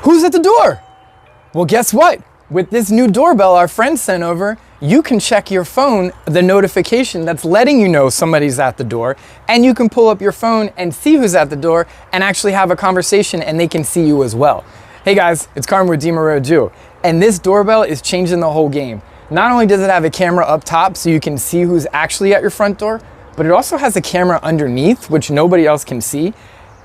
Who's at the door? Well, guess what? With this new doorbell our friend sent over, you can check your phone, the notification that's letting you know somebody's at the door, and you can pull up your phone and see who's at the door and actually have a conversation and they can see you as well. Hey guys, it's Carmen with Jew, and this doorbell is changing the whole game. Not only does it have a camera up top so you can see who's actually at your front door, but it also has a camera underneath which nobody else can see,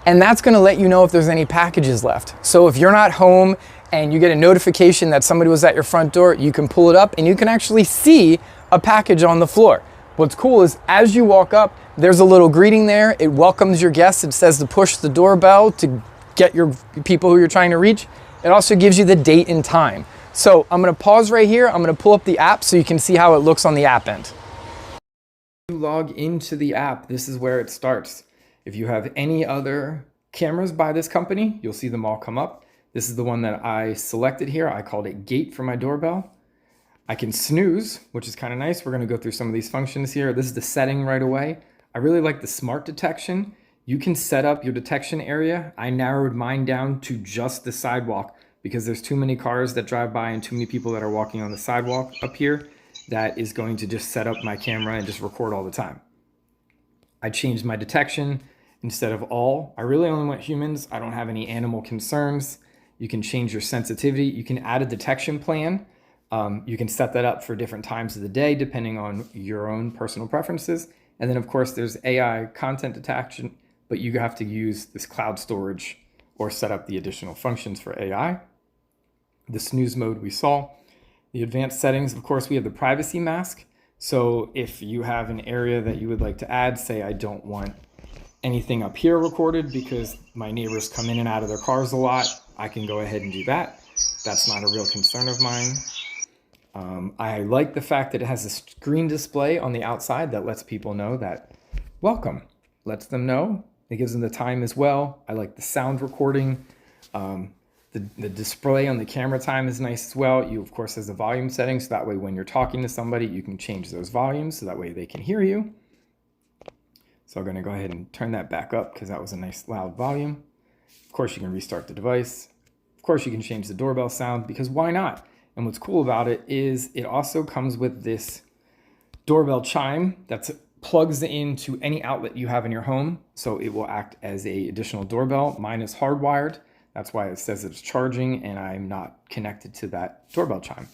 and that's gonna let you know if there's any packages left. So if you're not home and you get a notification that somebody was at your front door, you can pull it up and you can actually see a package on the floor. What's cool is as you walk up, there's a little greeting there. It welcomes your guests. It says to push the doorbell to get your people who you're trying to reach. It also gives you the date and time. So I'm gonna pause right here. I'm gonna pull up the app so you can see how it looks on the app end. When you log into the app, this is where it starts. If you have any other cameras by this company, you'll see them all come up. This is the one that I selected here. I called it Gate for my doorbell. I can snooze, which is kind of nice. We're going to go through some of these functions here. This is the setting right away. I really like the smart detection. You can set up your detection area. I narrowed mine down to just the sidewalk because there's too many cars that drive by and too many people that are walking on the sidewalk up here. That is going to just set up my camera and just record all the time. I changed my detection instead of all. I really only want humans. I don't have any animal concerns. You can change your sensitivity. You can add a detection plan. You can set that up for different times of the day, depending on your own personal preferences. And then of course there's AI content detection, but you have to use this cloud storage or set up the additional functions for AI. The snooze mode we saw. The advanced settings, of course, we have the privacy mask. So if you have an area that you would like to add, say I don't want anything up here recorded because my neighbors come in and out of their cars a lot, I can go ahead and do that. That's not a real concern of mine. I like the fact that it has a screen display on the outside that lets people know that welcome, lets them know. It gives them the time as well. I like the sound recording. The display on the camera time is nice as well. You of course has the volume settings, so that way when you're talking to somebody, you can change those volumes so that way they can hear you. So I'm gonna go ahead and turn that back up because that was a nice loud volume. Of course, you can restart the device. Of course, you can change the doorbell sound because why not? And what's cool about it is it also comes with this doorbell chime that plugs into any outlet you have in your home. So it will act as an additional doorbell. Mine is hardwired. That's why it says it's charging and I'm not connected to that doorbell chime.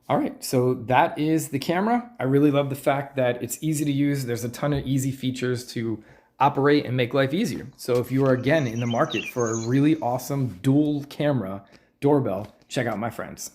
All right, so that is the camera. I really love the fact that it's easy to use. There's a ton of easy features to operate and make life easier. So if you are again in the market for a really awesome dual camera doorbell, check out my friends.